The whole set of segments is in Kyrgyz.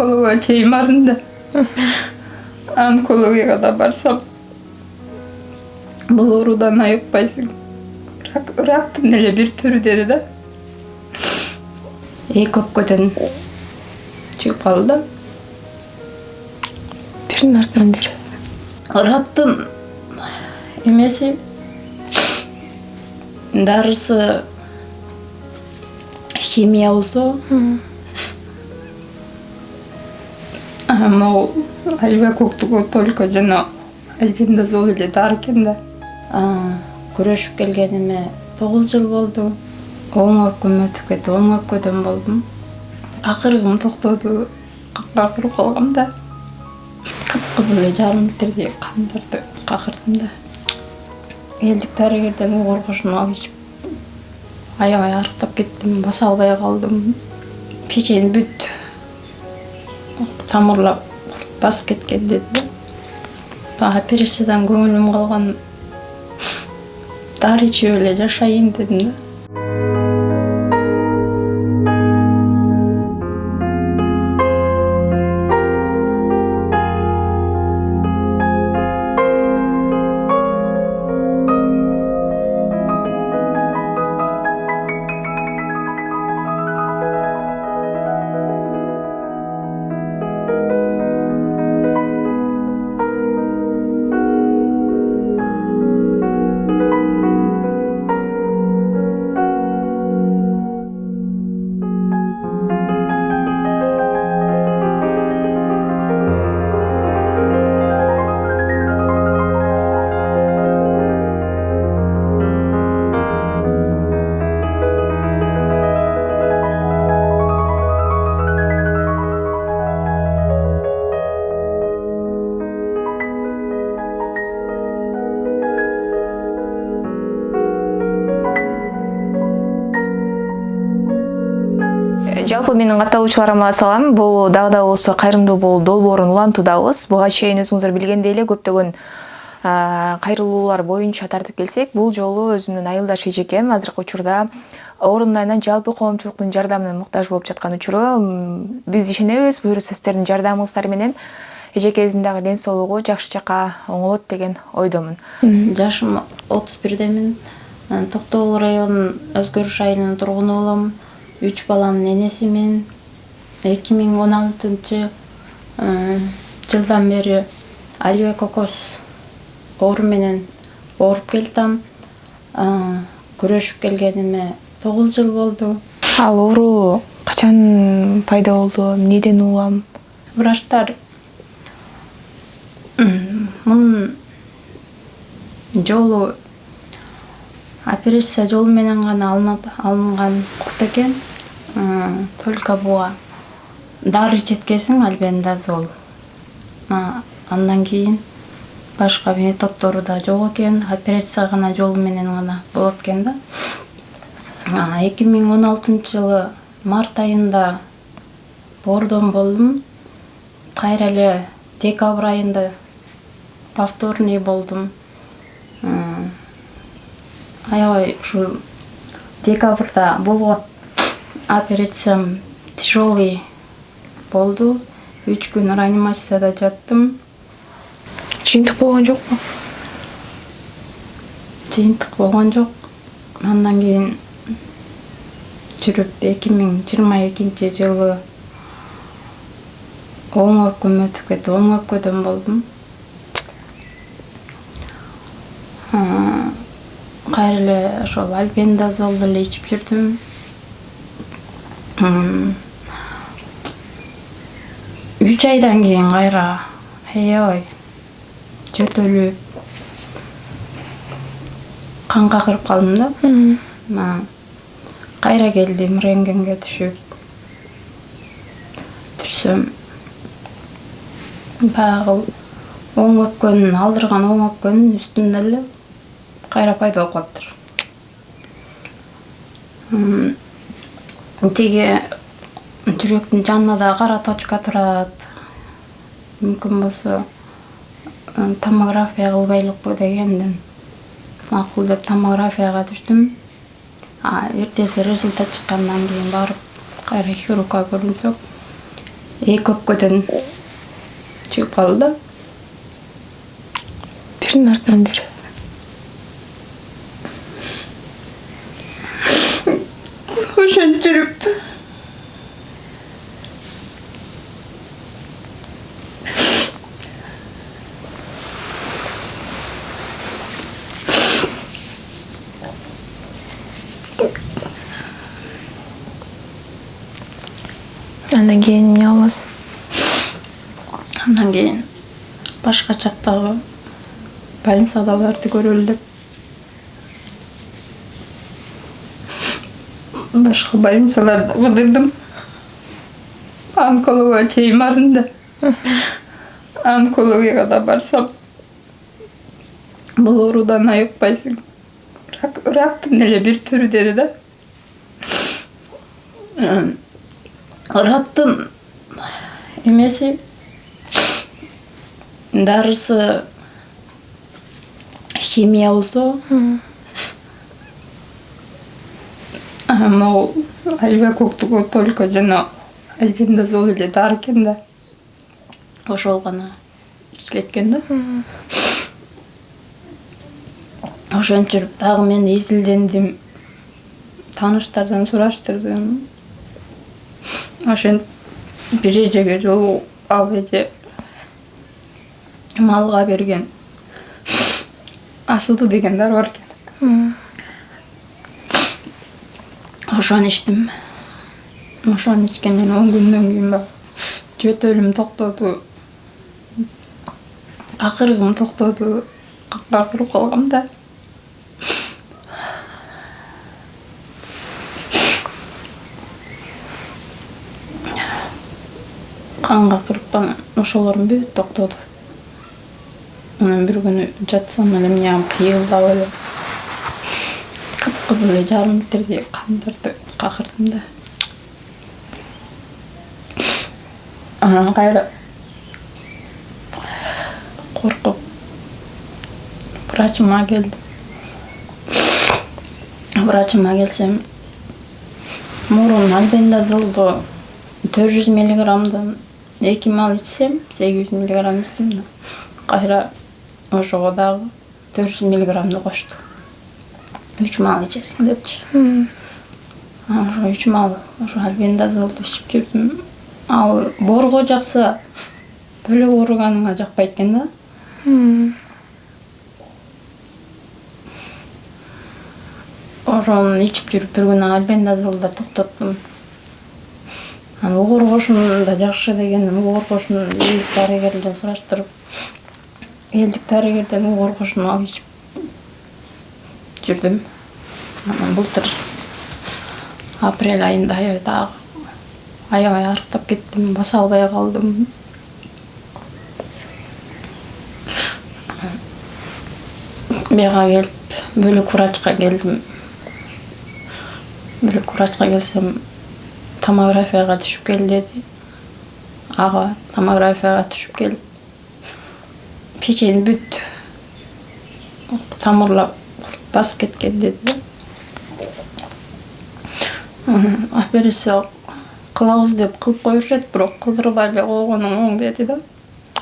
онкология чейин бардым да. Онкологияга да барсам, бул оорудан айыкпайсың. Рактын эле бир түрү деди да. Эки өпкөдөн чыгып калды да. Бир нартан бир. Рактын эмеси дарысы химия болсо, могу альбекоктугу только жана альбендазол эле дары экен да. Күрөшүп келгениме 9 жыл болду. Оң өпкөм өтүп кетти, оң өпкөдөн болдум. Акыргым токтоду, какырып калгам да. Кызыл жарым литрдей кандарды какырдым да. Элдик дарыгерден угургушун алып ичип аябай арыктап кеттим, баса албай калдым. Печень бүт тамырлап басып кеткен деди. Операциядан көңүлүм калган, дары ичип эле жашайын дедим да. Жалпы менин катталуучуларыма салам. Бул дагы да болсо кайрымдуу болуу долбоорун улантуудабыз. Буга чейин өзүңүздөр билгендей эле көптөгөн кайрылуулар боюнча тартып келсек, бул жолу өзүмдүн айылдаш эжекем азыркы учурда оорунун айынан жалпы коомчулуктун жардамына муктаж болуп жаткан учуру. Биз ишенебиз, буюрса сиздердин жардамыңыздар менен эжекебиздин дагы ден соолугу жакшы жакка оңолот деген ойдомун. Жашым 31демин. Токтогул районунун Өзгөрүш айылынын тургуну болом. 3 баланын энесимин. 2016 жылдан бери альвекокоз оору менен ооруп келдим. Күрөшүп келгениме 9 жыл болду. Ал оору качан пайда болду? Эмнеден улам? Врачтар мунун жолу операция жолу менен гана алынган курт экен. Только буга дары жеткесиң, альбендазол. Андан кийин башка методдору да жок экен. Операция гана жолу менен гана болот экен да. 2016 жылы март айында бордон болдум. Кайра эле декабрь айында повторный болдум. Аябай ушу декабрда болгон операциям тяжелый болду. 3 күн реанимацияда жаттым. Жыйынтык болгон жокпу? Жыйынтык болгон жок. Андан кийин жүрүп 2022 жылы оң өпкөм өтүп кетти, оң өпкөдөн болдум. Кайра эле ошол альбендазолду эле ичип жүрдүм. 3 айдан кийин кайра аябай жөтөлүп канга кырып калдым да. Кайра келдим, рентгенге түшсөм баягы оң өпкөнүн алдырган оң өпкөнүн үстүндө эле кайра пайда болуп калыптыр. Тиги жүрөктүн жанына да кара точка турат. Мүмкүн болсо томография кылбайлыкпы дегенден макул деп томографияга түштүм. Эртеси результат чыккандан кийин барып кайра хирургка көрүнсөк, көпкөдөн чыгып калды да. Биринин артынан бири. Ошентип жүрүп Андан кийин эмне кыласыз? андан кийин башка жактагы больницадагыларды көрөлү деп башка больницаларды кыдырдым. Онкология чейин бардым да. Онкологияга да барсам бул оорудан айыкпайсың. Рактын эле бир түрү деди да. Рактын эмеси дарысы химия болсо, могу альбекоктугу только жана альбендазол эле дары экен да. Ошол гана иштеткен да. Ошентип жүрүп дагы мен изилдендим. Тааныштардан сураштырдым. Ошентип бир эжеге жолугуп ал эже малга берген асылды деген дары бар экен. Ошону ичтим. Ошону ичкенден 10 күндөн кийин жөтөлүм токтоду. Акыргым токтоду. Какырып калгам да. Kan kakırıp ошолордун бүт токтоду. Анан бир күнү жатсам эле менен кыйылдап эле кыпкызыл эле жарым литрдей кандырды какырдым да. Анан кайра коркуп врачыма келдим. Врачыма келсем мурун альбендазолду 400 миллиграммдан 2 мал ичсем, 800 миллиграмм ичсем, кайра ошого дагы 400 миллиграммды кошту. 3 мал ичесиң депчи. Ошо 3 мал, ошо альбендазолду ичип жүрдүм. Ал борго жакса, бөлөк ооруганыңа жакпайт экен да. Ошону ичип жүрүп бир күнү альбендазолду токтоттум. Угур кошун да жакшы дегеним, угур кошун элдик дарыгерден сураштырып, элдик дарыгерден угур кошун алып ичип жүрдүм. Анан былтыр апрель айында аябай арыктап кеттим, баса албай калдым. Бияга келип, бөлөк врачка келдим. Бөлөк врачка келсем, томографияга түшүп кел деди. Ага томографияга түшүп келип, печень бүт тамырлап басып кеткен деди. Операция кылабыз деп кылып коюшат, бирок кылдырбай эле койгонуң оң деди да.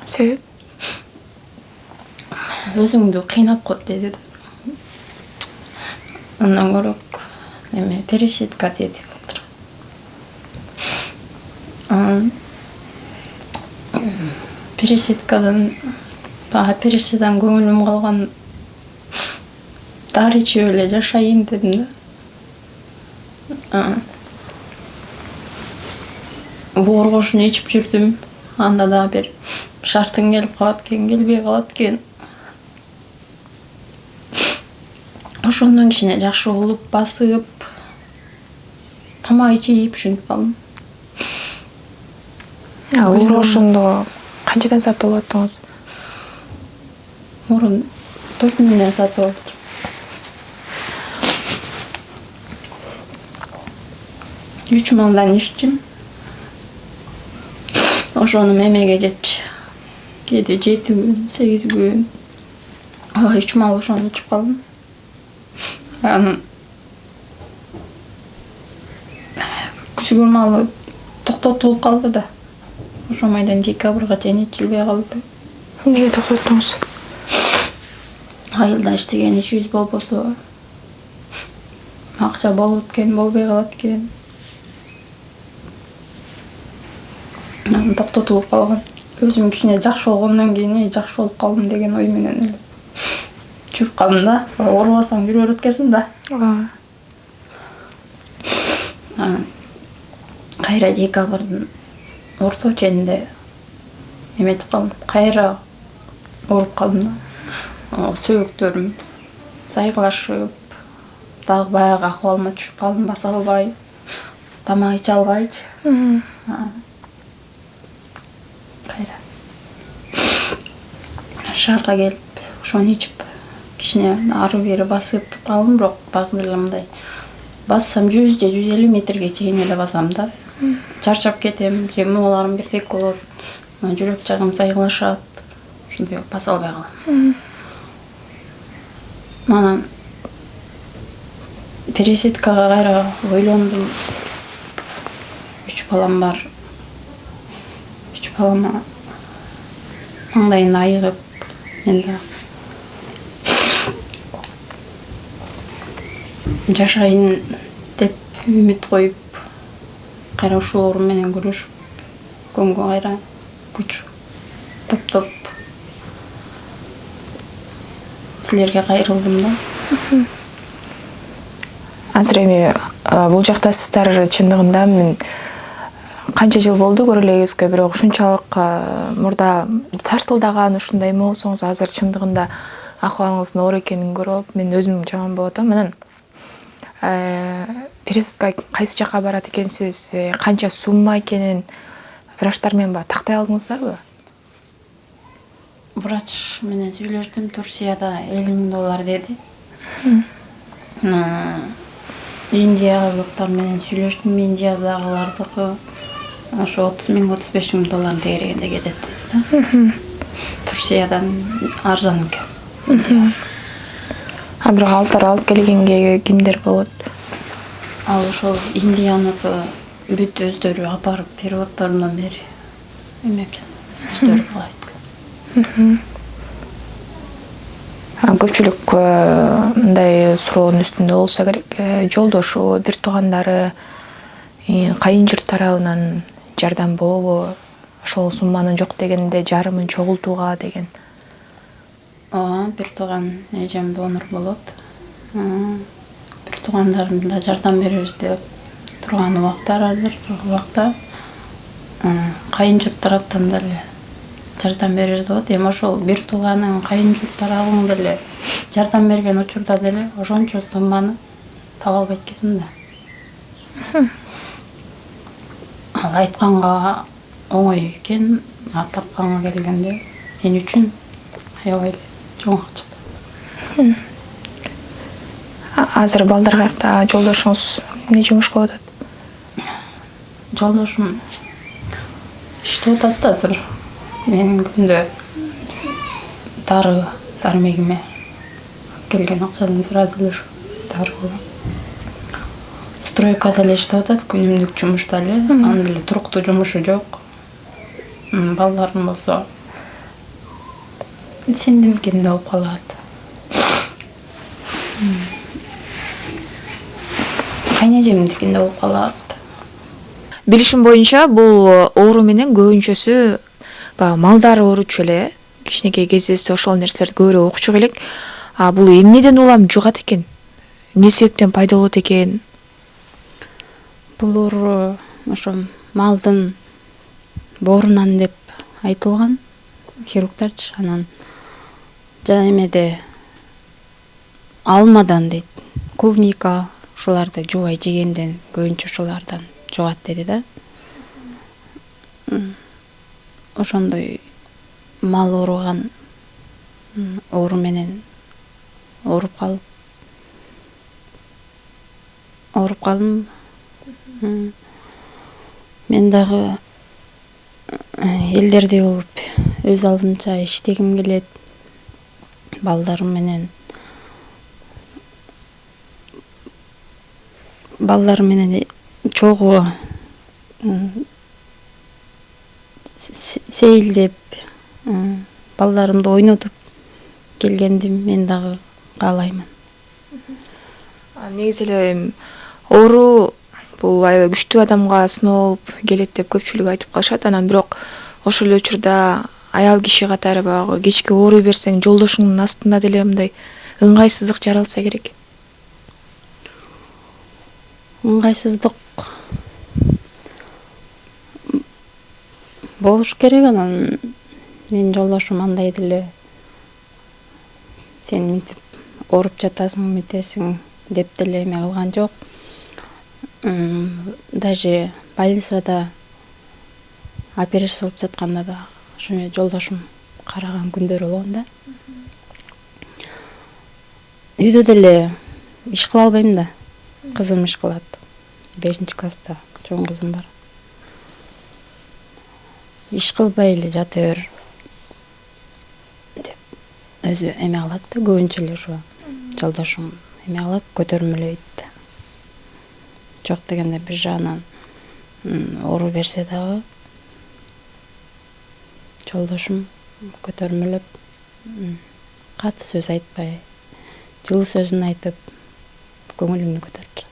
Себеп? Өзүңдү кыйнап кот деди да. Андан көрөк эме пересадка деди. Пересадкадан көңүлүм калган, дары ичип эле жашайын дедим да. Угур кошун ичип жүрдүм. Анда да бир шартың келип калат экен, келбей калат экен. Ошондон кичине жакшы болуп, басып, тамак ичип ушинтип калдым. Угур кошунду канчадан сатып алып аттыңыз? Мурун 4 миңден сатып алдым. 3 мыңдан ичтим. Ошону мемеге жетчи. Кээде 7 күн, 8 күн. 3 мал ошону ичип калдым. Анан күчүгөр малы токтотулуп калды да. ошо майдан декабрга чейин ичилбей калды. Эмнеге токтоттуңуз? Айылда иштеген ишибиз болбосо акча болот экен, болбой калат экен. Анан токтотулуп калган. Өзүм кичине жакшы болгондон кийин жакшы болуп калдым деген ой менен эле жүрүп калдым да. Оорубасаң жүрө берет экенсиң да. Кайра декабрдын орто ченинде эметип калдым. Кайра ооруп калдым да. Сөөктөрүм сайгылашып, дагы баягы акыбалыма түшүп калдым, баса албай, тамак иче албайчы. Кайра шаарга келип, ошону ичип, кичине ары бери басып калдым, бирок дагы деле мындай бассам 100 же 150 метрге чейин эле басам да. Чарчап кетем, же мооларым бирдек болот, жүрөк жагым сайгылашат. Ошондой баса албай калам. Анан пересадкага кайра ойлондум. 3 балам бар. 3 балама маңдайын айыгып, мен да жашайын деп үмүт коюп, кайра ушул оору менен күрөшүп, көңгө кайра күч топтоп силерге кайрылдым да. Азыр эми бул жактасыздар, чындыгында мен канча жыл болду көрө элебизге, бирок ушунчалык мурда тарсылдаган ушундай эме болсоңуз, азыр чындыгында акыбалыңыздын оор экенин көрүп, мен өзүм жаман болуп атам. Анан пересадка кайсы жака барат экенсиз, канча сумма экенин врачтар менен тактай алдыңыздарбы? Врач менен сүйлөштүм, Турцияда $50,000 деди. Индиялыктар менен сүйлөштүм, Индиядагылардыкы ошо $30,000–35,000 дегенде кетет да. Турциядан арзан экен. Бирок алып келгенге кимдер болот? Ал ошол Индияныкы бүт өздөрү апарып переводторунан бери эмекен, өздөрү кылайт. Көпчүлүк мындай суроонун үстүндө болсо керек, жолдошу, бир туугандары, кайын журт тарабынан жардам болобу? Ошол сумманын жок дегенде жарымын чогултууга деген. Бир тууган эжем донор болот. Бир туугандарым да жардам беребиз деп турган убактар азыр убакта. Кайын журт тараптан деле жардам беребиз деп атат. Эми ошол бир тууганын кайын журт тарабың деле жардам берген учурда деле ошончо сумманы таба албайт экенсиң да. Ал айтканга оңой экен, тапканга келгенде мен үчүн аябай чоң акча. Азыр балдар каякта, жолдошуңуз эмне жумуш кылып атат? Жолдошум иштеп атат да азыр. Мен күндө дармегиме келген акчадан сразу эле дары кылам. Стройкада эле иштеп атат, күнүмдүк жумушта эле, анын деле туруктуу жумушу жок. Балдарым болсо синдиргенде болуп калат. Кайнежемдикинде болуп калат. Билишим боюнча бул оору менен көбүнчөсү малдар ооручу эле, кичинекей кезибизде ошол нерселерди көбүрөөк окучу элек. Бул эмнеден улам жугат экен? Эмне себептен пайда болот экен? Бул оору ошо малдын боорунан деп айтылган хирургдарчы. Анан эмеде алмадан дейт, клубника ушуларды жубай жегенден көбүнчө ошолардан жугат деди да. Ошондой мал ооруган оору менен ооруп калдым. Мен дагы элдердей болуп өз алдымча иштегим келет. Балдарым менен чогуу сейилдеп балдарымды ойнотуп келгенди мен дагы каалаймын. Негизи эле оору бул аябай күчтүү адамга сыноо болуп келет деп көпчүлүк айтып калышат. Анан бирок ошол эле учурда аял киши катары баягы кечке ооруй берсең жолдошуңдун астында деле мындай ыңгайсыздык жаралса керек. Ыңгайсыздык болуш керек. Анан менин жолдошум андай деле сен мынтип ооруп жатасың, мынтесиң деп деле эме кылган жок. Даже больницада операция болуп жатканда да ошо жолдошум караган күндөр болгон да. Үйдө деле иш кыла албайм да. Кызым иш кылат. 5-класста чоң кызым бар. Иш кылбай эле жата бер деп өзү эме кылат да, көбүнчө эле ошо жолдошум эме кылат, көтөрмөлөйт. Жок дегенде бир жагынан оору берсе дагы жолдошум көтөрмөлөп, каты сөз айтпай, жылуу сөзүн айтып көңүлүмдү көтөрүп турат.